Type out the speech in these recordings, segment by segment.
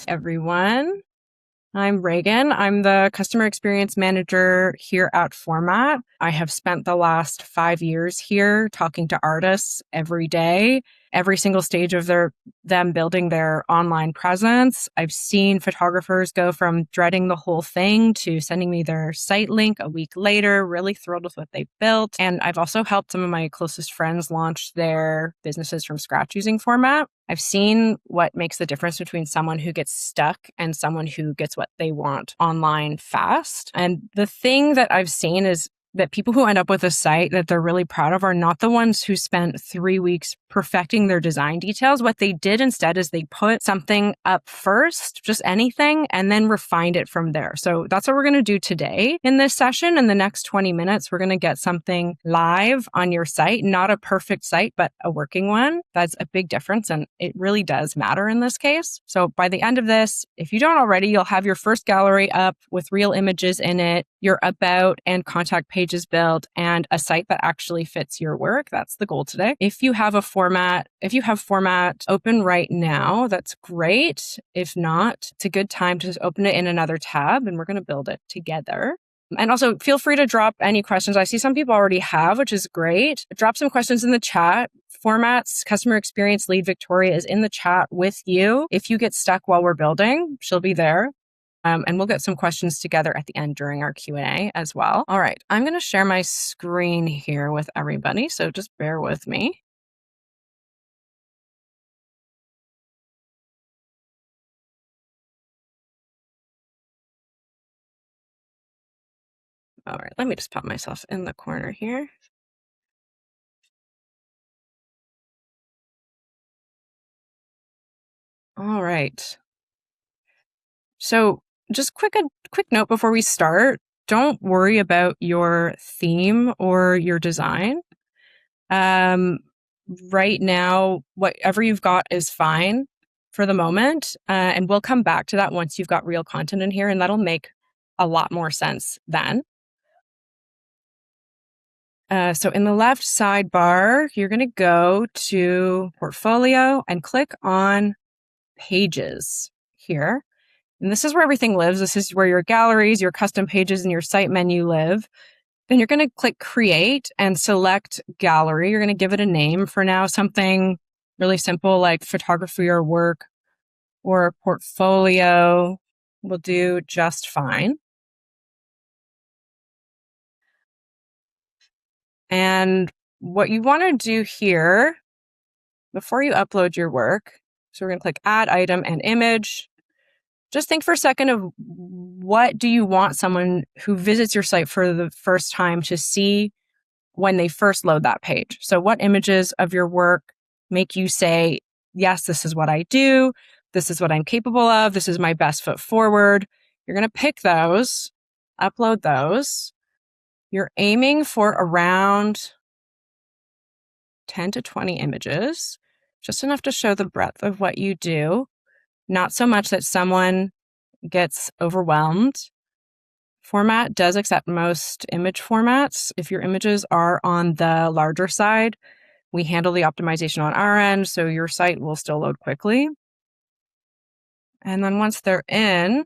everyone. I'm Regan. I'm the customer experience manager here at Format. I have spent the last 5 years here talking to artists every day, every single stage of them building their online presence. I've seen photographers go from dreading the whole thing to sending me their site link a week later, really thrilled with what they built. And I've also helped some of my closest friends launch their businesses from scratch using Format. I've seen what makes the difference between someone who gets stuck and someone who gets what they want online fast. And the thing that I've seen is that people who end up with a site that they're really proud of are not the ones who spent 3 weeks perfecting their design details. What they did instead is they put something up first, just anything, and then refined it from there. So that's what we're going to do today in this session. In the next 20 minutes, we're going to get something live on your site, not a perfect site, but a working one. That's a big difference. And it really does matter in this case. So by the end of this, if you don't already, you'll have your first gallery up with real images in it, your about and contact pages built, and a site that actually fits your work. That's the goal today. If you have Format open right now, that's great. If not, it's a good time to open it in another tab and we're going to build it together. And also feel free to drop any questions. I see some people already have, which is great. Drop some questions in the chat. Format's customer experience lead, Victoria, is in the chat with you. If you get stuck while we're building, she'll be there. And we'll get some questions together at the end during our Q&A as well. All right, I'm going to share my screen here with everybody, so just bear with me. All right, let me just pop myself in the corner here. All right. So just a quick note before we start. Don't worry about your theme or your design. Right now, whatever you've got is fine for the moment. And we'll come back to that once you've got real content in here, and that'll make a lot more sense then. So in the left sidebar, you're going to go to Portfolio and click on Pages here. And this is where everything lives. This is where your galleries, your custom pages, and your site menu live. Then you're going to click Create and select Gallery. You're going to give it a name for now, something really simple like photography or work, or portfolio will do just fine. And what you want to do here before you upload your work, so we're going to click Add Item and Image. Just think for a second of what do you want someone who visits your site for the first time to see when they first load that page. So what images of your work make you say, yes, this is what I do. This is what I'm capable of. This is my best foot forward. You're going to pick those, upload those. You're aiming for around 10 to 20 images, just enough to show the breadth of what you do. Not so much that someone gets overwhelmed. Format does accept most image formats. If your images are on the larger side, we handle the optimization on our end, so your site will still load quickly. And then once they're in,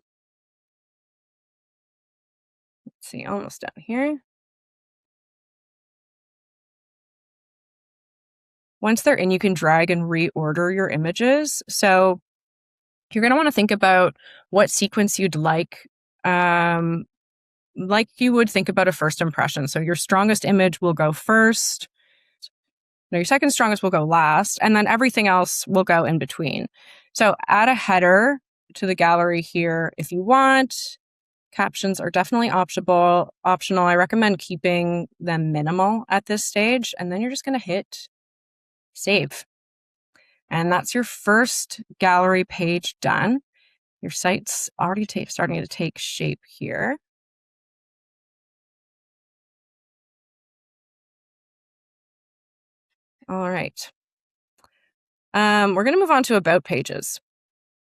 let's see, almost done here. Once they're in, you can drag and reorder your images. So you're going to want to think about what sequence you'd like you would think about a first impression. So your strongest image will go first. No, your second strongest will go last, and then everything else will go in between. So add a header to the gallery here if you want. Captions are definitely optional. I recommend keeping them minimal at this stage, and then you're just going to hit save. And that's your first gallery page done. Your site's already starting to take shape here. All right. We're going to move on to about pages.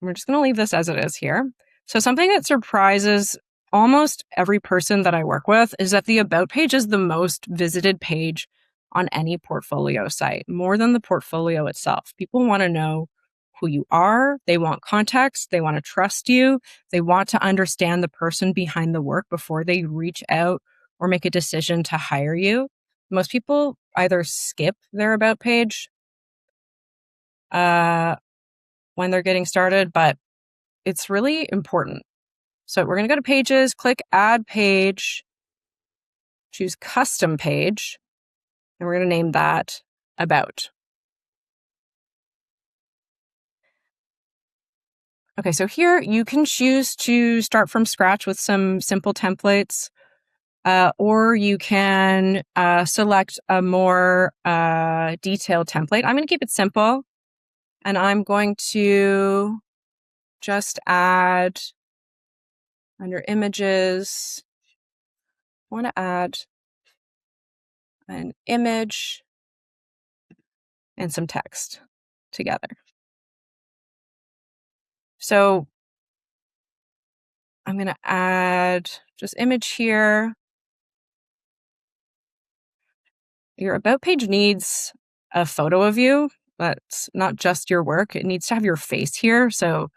We're just going to leave this as it is here. So something that surprises almost every person that I work with is that the about page is the most visited page on any portfolio site, more than the portfolio itself. People want to know who you are. They want context. They want to trust you. They want to understand the person behind the work before they reach out or make a decision to hire you. Most people either skip their about page when they're getting started, but it's really important. So we're going to go to pages, click add page, choose custom page, and we're going to name that about. Okay, so here you can choose to start from scratch with some simple templates, or you can select a more detailed template. I'm going to keep it simple, and I'm going to just add under images, I want to add an image and some text together. So I'm going to add just image here. Your about page needs a photo of you, but not just your work. It needs to have your face here. So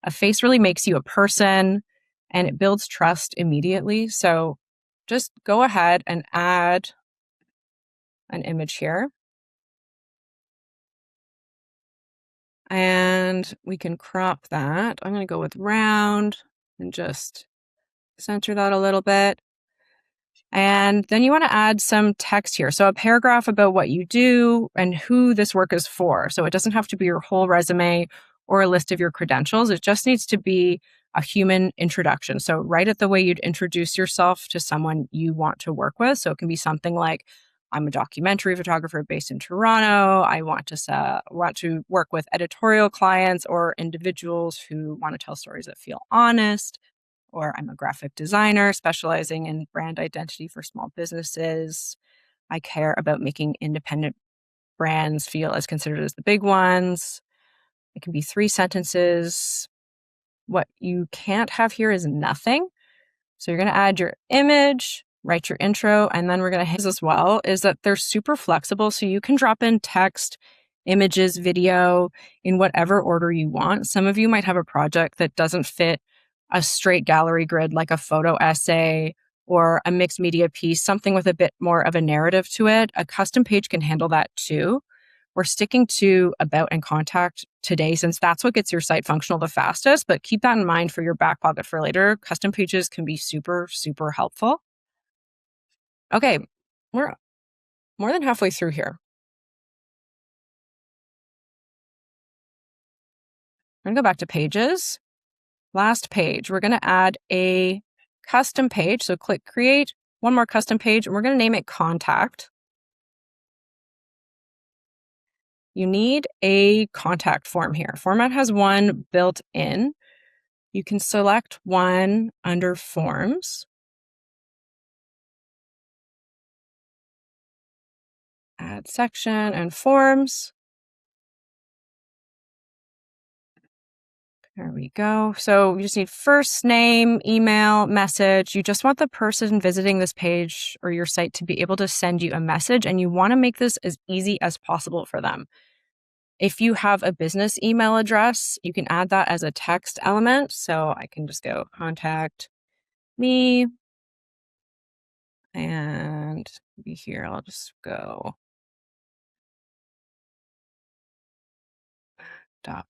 a face really makes you a person and it builds trust immediately. So just go ahead and add an image here. And we can crop that. I'm going to go with round and just center that a little bit. And then you want to add some text here. So a paragraph about what you do and who this work is for. So it doesn't have to be your whole resume or a list of your credentials. It just needs to be a human introduction. So write it the way you'd introduce yourself to someone you want to work with. So it can be something like, I'm a documentary photographer based in Toronto. I want to work with editorial clients or individuals who want to tell stories that feel honest. Or I'm a graphic designer specializing in brand identity for small businesses. I care about making independent brands feel as considered as the big ones. It can be 3 sentences. What you can't have here is nothing. So you're going to add your image, write your intro, and then we're going to hit as well is that they're super flexible. So you can drop in text, images, video in whatever order you want. Some of you might have a project that doesn't fit a straight gallery grid like a photo essay or a mixed media piece, something with a bit more of a narrative to it. A custom page can handle that too. We're sticking to about and contact today since that's what gets your site functional the fastest, but keep that in mind for your back pocket for later. Custom pages can be super, super helpful. Okay, we're more than halfway through here. We're gonna go back to pages. Last page, we're gonna add a custom page. So click create, one more custom page, and we're gonna name it contact. You need a contact form here. Format has one built in. You can select one under forms. Add section and forms. There we go. So you just need first name, email, message. You just want the person visiting this page or your site to be able to send you a message, and you want to make this as easy as possible for them. If you have a business email address, you can add that as a text element. So I can just go contact me, and be here. I'll just go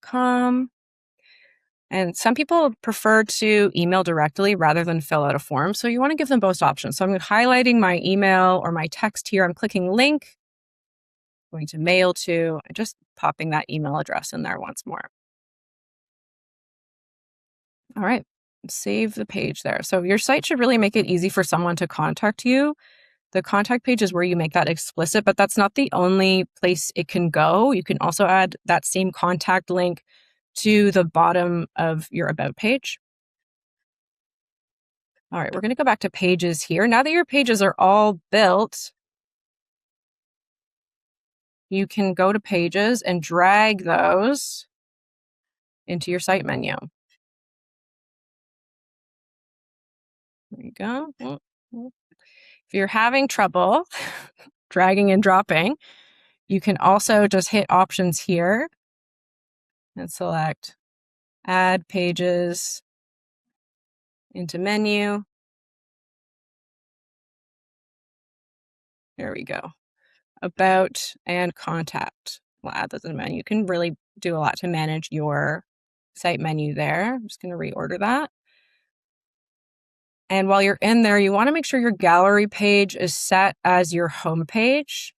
.com. And some people prefer to email directly rather than fill out a form. So you want to give them both options. So I'm highlighting my email or my text here. I'm clicking link, going to mail to, and just popping that email address in there once more. All right, save the page there. So your site should really make it easy for someone to contact you. The contact page is where you make that explicit, but that's not the only place it can go. You can also add that same contact link to the bottom of your about page. All right, we're going to go back to pages here. Now that your pages are all built, you can go to pages and drag those into your site menu. There you go. If you're having trouble dragging and dropping, you can also just hit options here and select Add Pages into Menu. There we go. About and Contact. We'll add those in the menu. You can really do a lot to manage your site menu there. I'm just going to reorder that. And while you're in there, you want to make sure your gallery page is set as your home page.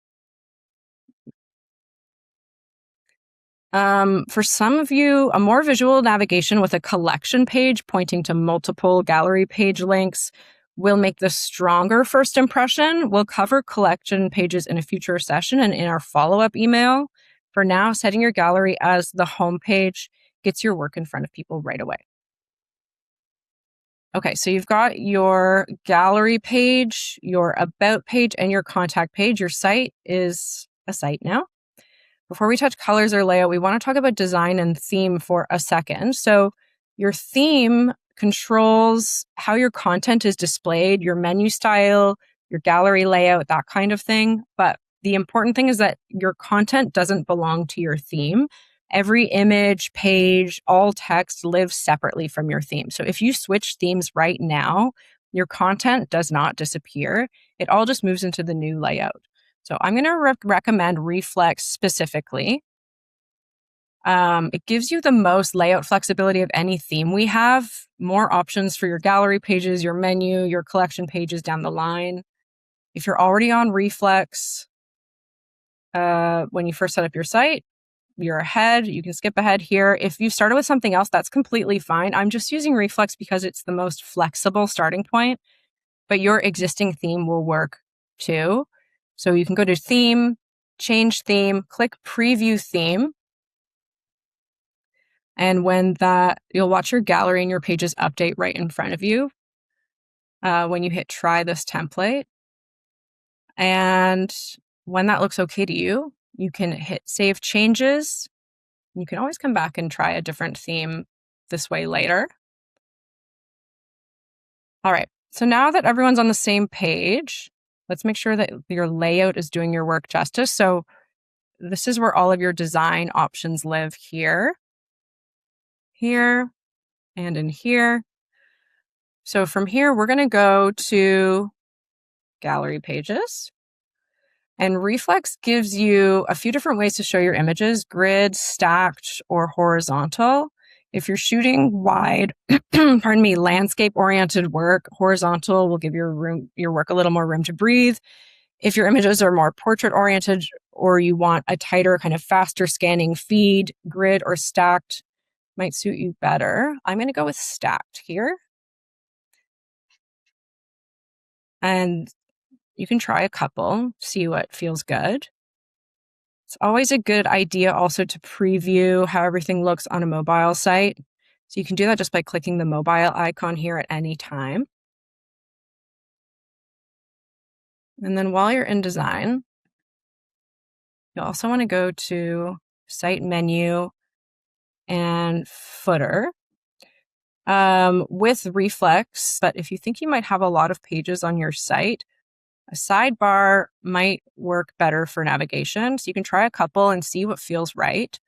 For some of you, a more visual navigation with a collection page pointing to multiple gallery page links will make the stronger first impression. We'll cover collection pages in a future session and in our follow-up email. For now, setting your gallery as the home page gets your work in front of people right away. Okay, so you've got your gallery page, your about page, and your contact page. Your site is a site now. Before we touch colors or layout, we want to talk about design and theme for a second. So your theme controls how your content is displayed, your menu style, your gallery layout, that kind of thing. But the important thing is that your content doesn't belong to your theme. Every image, page, all text lives separately from your theme. So if you switch themes right now, your content does not disappear. It all just moves into the new layout. So I'm going to recommend Reflex specifically. It gives you the most layout flexibility of any theme we have, more options for your gallery pages, your menu, your collection pages down the line. If you're already on Reflex, when you first set up your site, you're ahead. You can skip ahead here. If you started with something else, that's completely fine. I'm just using Reflex because it's the most flexible starting point, but your existing theme will work too. So you can go to Theme, Change Theme, click Preview Theme. And when that, you'll watch your gallery and your pages update right in front of you when you hit Try this template. And when that looks okay to you, you can hit Save Changes. You can always come back and try a different theme this way later. All right, so now that everyone's on the same page, let's make sure that your layout is doing your work justice. So this is where all of your design options live here, and in here. So from here, we're going to go to Gallery Pages. And Reflex gives you a few different ways to show your images: grid, stacked, or horizontal. If you're shooting wide, pardon me, landscape-oriented work, horizontal will give your work a little more room to breathe. If your images are more portrait-oriented or you want a tighter, kind of faster scanning feed, grid or stacked might suit you better. I'm going to go with stacked here. And you can try a couple, see what feels good. It's always a good idea also to preview how everything looks on a mobile site. So you can do that just by clicking the mobile icon here at any time. And then while you're in design, you'll also want to go to Site Menu and Footer with Reflex. But if you think you might have a lot of pages on your site, a sidebar might work better for navigation. So you can try a couple and see what feels right.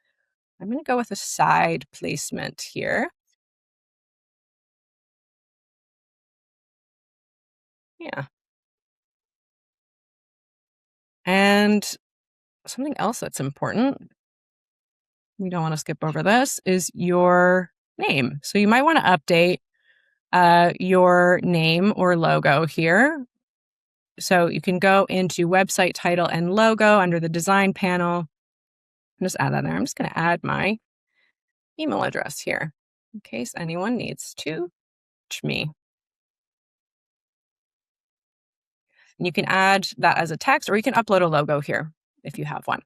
I'm going to go with a side placement here. Yeah. And something else that's important, we don't want to skip over this, is your name. So you might want to update your name or logo here. So you can go into website title and logo under the design panel and just add that there. I'm just going to add my email address here in case anyone needs to reach me. And you can add that as a text, or you can upload a logo here if you have one.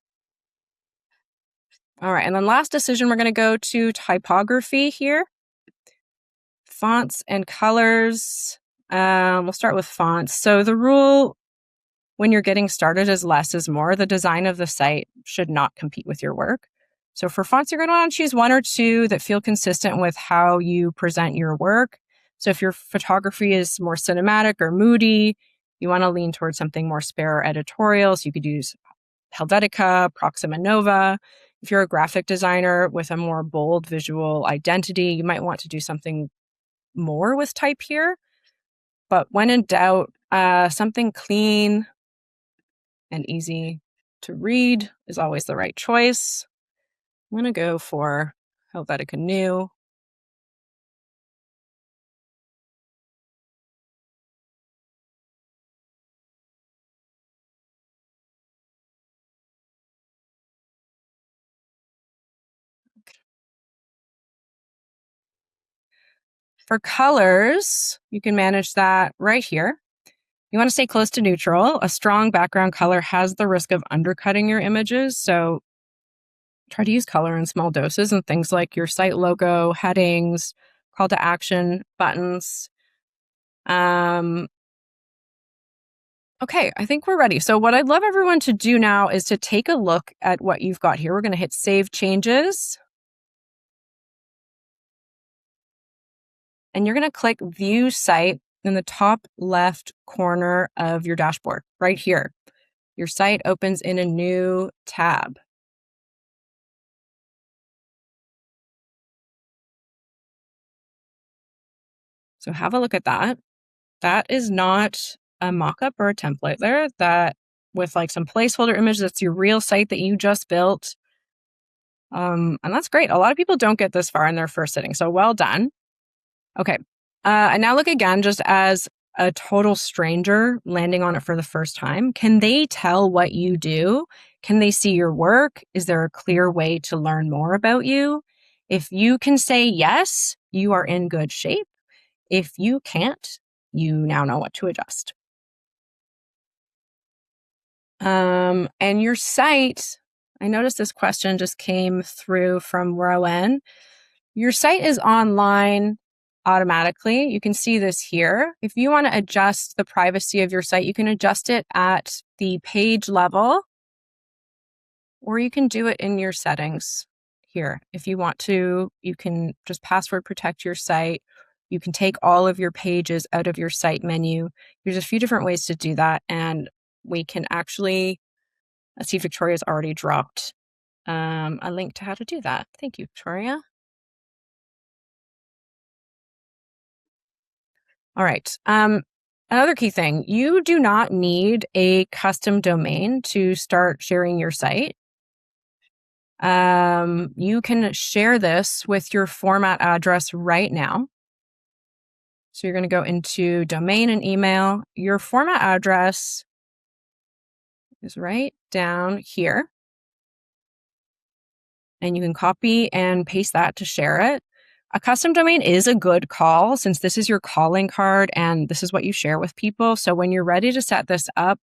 All right, and then last decision, we're going to go to typography here. Fonts and colors. We'll start with fonts. So the rule when you're getting started is less is more. The design of the site should not compete with your work. So for fonts, you're going to want to choose one or two that feel consistent with how you present your work. So if your photography is more cinematic or moody, you want to lean towards something more spare or editorial. So you could use Helvetica, Proxima Nova. If you're a graphic designer with a more bold visual identity, you might want to do something more with type here. But when in doubt, something clean and easy to read is always the right choice. I'm going to go for Helvetica New. For colors, you can manage that right here. You want to stay close to neutral. A strong background color has the risk of undercutting your images, so try to use color in small doses and things like your site logo, headings, call to action, buttons. Okay, I think we're ready. So what I'd love everyone to do now is to take a look at what you've got here. We're going to hit Save Changes. And you're going to click View Site in the top left corner of your dashboard, right here. Your site opens in a new tab. So have a look at that. That is not a mock-up or a template there. That with like some placeholder image, that's your real site that you just built. And that's great. A lot of people don't get this far in their first sitting. So well done. Okay. And now look again, just as a total stranger landing on it for the first time. Can they tell what you do? Can they see your work? Is there a clear way to learn more about you? If you can say yes, you are in good shape. If you can't, you now know what to adjust. And your site, I noticed this question just came through from Rowan. Your site is online automatically. You can see this here. If you want to adjust the privacy of your site, you can adjust it at the page level, or you can do it in your settings here. If you want to, you can just password protect your site. You can take all of your pages out of your site menu. There's a few different ways to do that. And we can actually, let's see, Victoria's already dropped a link to how to do that. Thank you, Victoria. All right. Another key thing, you do not need a custom domain to start sharing your site. You can share this with your format address right now. So you're going to go into domain and email. Your format address is right down here. And you can copy and paste that to share it. A custom domain is a good call since this is your calling card and this is what you share with people. So when you're ready to set this up,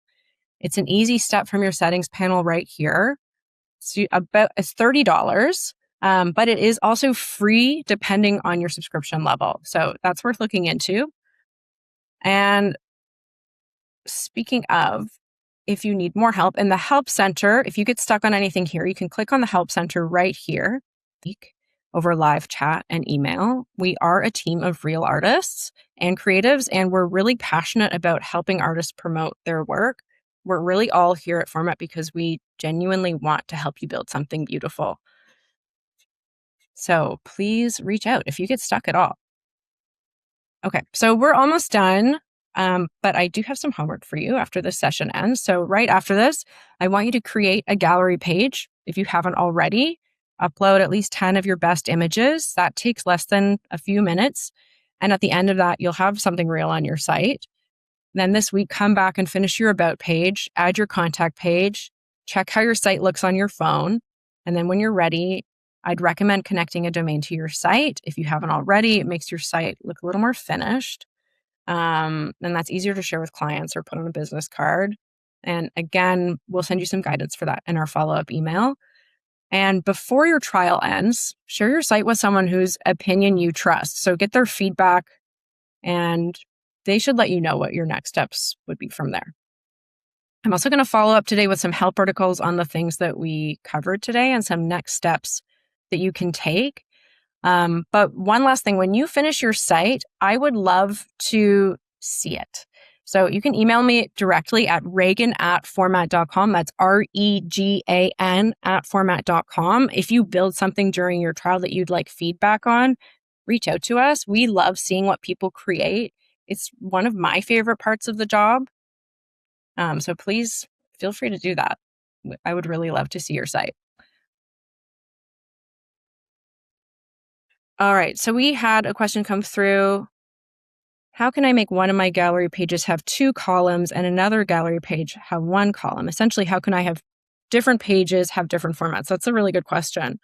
it's an easy step from your settings panel right here. It's $30, but it is also free depending on your subscription level. So that's worth looking into. And speaking of, if you need more help in the Help Center, if you get stuck on anything here, you can click on the Help Center right here over live chat and email. We are a team of real artists and creatives, and we're really passionate about helping artists promote their work. We're really all here at Format because we genuinely want to help you build something beautiful. So please reach out if you get stuck at all. Okay, so we're almost done, but I do have some homework for you after this session ends. So right after this, I want you to create a gallery page if you haven't already. Upload at least 10 of your best images. That takes less than a few minutes. And at the end of that, you'll have something real on your site. Then this week, come back and finish your about page, add your contact page, check how your site looks on your phone. And then when you're ready, I'd recommend connecting a domain to your site. If you haven't already, it makes your site look a little more finished. And that's easier to share with clients or put on a business card. And again, we'll send you some guidance for that in our follow-up email. And before your trial ends, share your site with someone whose opinion you trust. So get their feedback, and they should let you know what your next steps would be from there. I'm also going to follow up today with some help articles on the things that we covered today and some next steps that you can take. But one last thing, when you finish your site, I would love to see it. So you can email me directly at regan@format.com. That's REGAN @format.com. If you build something during your trial that you'd like feedback on, reach out to us. We love seeing what people create. It's one of my favorite parts of the job. So please feel free to do that. I would really love to see your site. All right. So we had a question come through. How can I make one of my gallery pages have 2 columns and another gallery page have 1 column? Essentially, how can I have different pages have different formats? That's a really good question.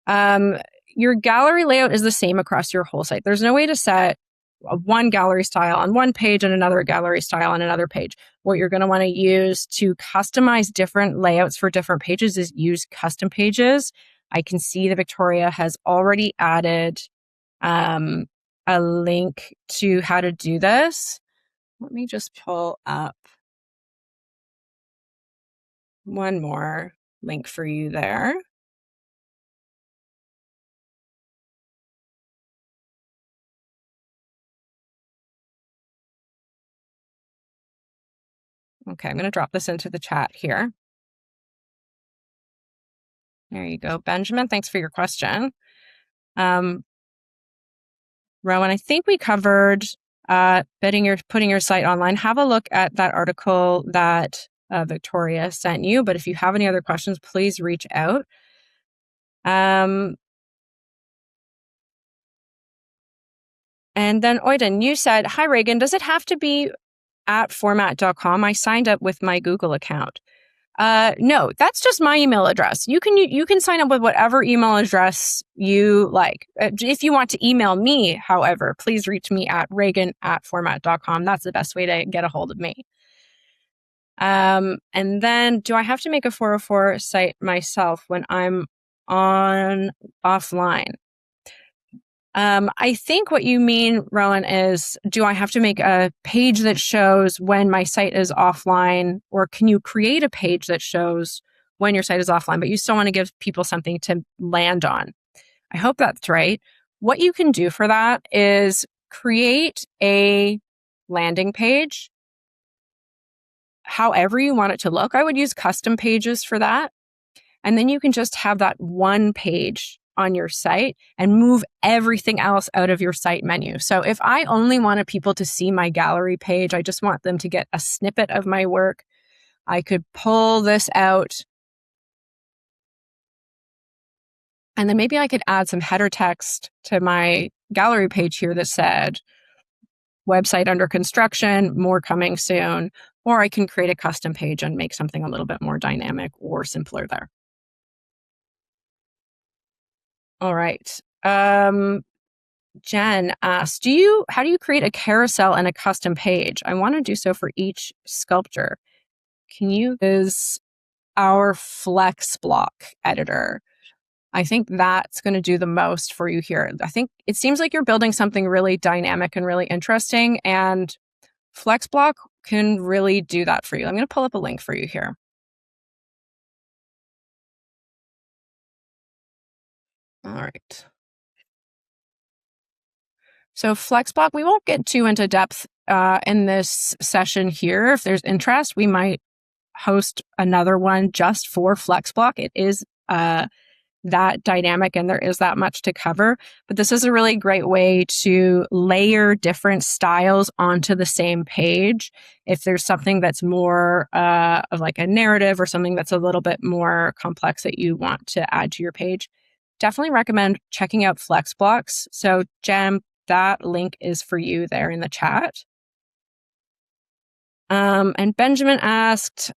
Your gallery layout is the same across your whole site. There's no way to set one gallery style on one page and another gallery style on another page. What you're going to want to use to customize different layouts for different pages is use custom pages. I can see that Victoria has already added a link to how to do this. Let me just pull up one more link for you there. Okay, I'm going to drop this into the chat here. There you go, Benjamin. Thanks for your question. Rowan, I think we covered putting your site online. Have a look at that article that Victoria sent you. But if you have any other questions, please reach out. And then Oiden, you said, "Hi Regan, does it have to be at format.com? I signed up with my Google account." No, that's just my email address. You can sign up with whatever email address you like. If you want to email me, however, please reach me at regan@format.com. That's the best way to get a hold of me. And then, do I have to make a 404 site myself when I'm offline? I think what you mean, Rowan, is do I have to make a page that shows when my site is offline, or can you create a page that shows when your site is offline, but you still want to give people something to land on? I hope that's right. What you can do for that is create a landing page however you want it to look. I would use custom pages for that. And then you can just have that one page on your site and move everything else out of your site menu. So if I only wanted people to see my gallery page, I just want them to get a snippet of my work, I could pull this out. And then maybe I could add some header text to my gallery page here that said, "Website under construction, more coming soon." Or I can create a custom page and make something a little bit more dynamic or simpler there. All right. Jen asked, how do you create a carousel and a custom page? I want to do so for each sculpture. Can you use our Flex Block editor? I think that's going to do the most for you here. I think it seems like you're building something really dynamic and really interesting, and Flex Block can really do that for you. I'm going to pull up a link for you here. All right. So FlexBlock, we won't get too into depth in this session here. If there's interest, we might host another one just for FlexBlock. It is that dynamic and there is that much to cover. But this is a really great way to layer different styles onto the same page. If there's something that's more of like a narrative or something that's a little bit more complex that you want to add to your page, definitely recommend checking out FlexBlocks. So Jem, that link is for you there in the chat. And Benjamin asked,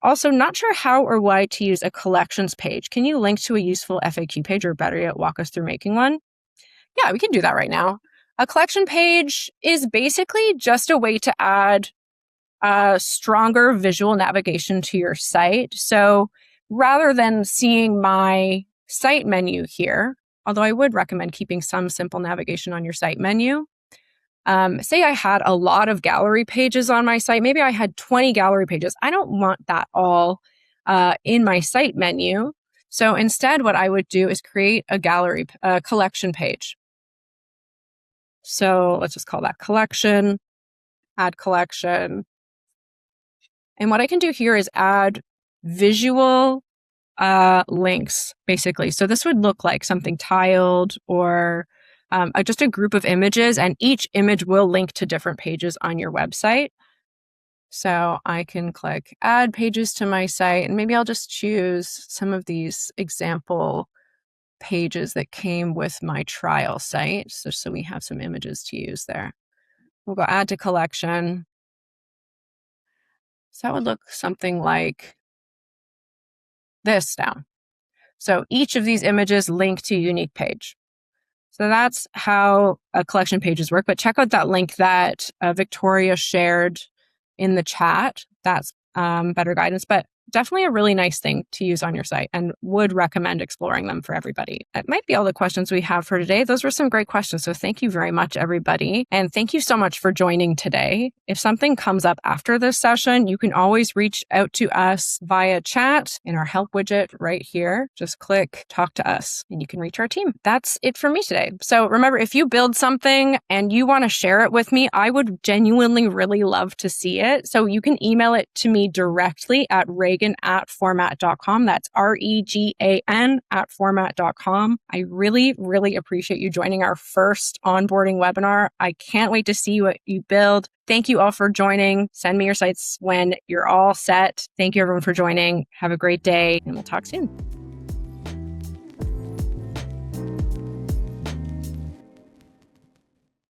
also not sure how or why to use a collections page. Can you link to a useful FAQ page, or better yet, walk us through making one? Yeah, we can do that right now. A collection page is basically just a way to add stronger visual navigation to your site. So rather than seeing my site menu here, although I would recommend keeping some simple navigation on your site menu. Say I had a lot of gallery pages on my site. Maybe I had 20 gallery pages. I don't want that all in my site menu. So instead, what I would do is create a collection page. So let's just call that collection. add collection. And what I can do here is add visual links, basically. So this would look like something tiled or just a group of images, and each image will link to different pages on your website. So I can click add pages to my site, and maybe I'll just choose some of these example pages that came with my trial site. So we have some images to use there. We'll go add to collection. So that would look something like this down. So each of these images link to a unique page. So that's how collection pages work. But check out that link that Victoria shared in the chat. That's better guidance, but definitely a really nice thing to use on your site, and would recommend exploring them for everybody. That might be all the questions we have for today. Those were some great questions. So thank you very much, everybody. And thank you so much for joining today. If something comes up after this session, you can always reach out to us via chat in our help widget right here. Just click talk to us and you can reach our team. That's it for me today. So remember, if you build something and you want to share it with me, I would genuinely really love to see it. So you can email it to me directly at Regan@format.com. That's REGAN@format.com. I really, really appreciate you joining our first onboarding webinar. I can't wait to see what you build. Thank you all for joining. Send me your sites when you're all set. Thank you everyone for joining. Have a great day, and we'll talk soon.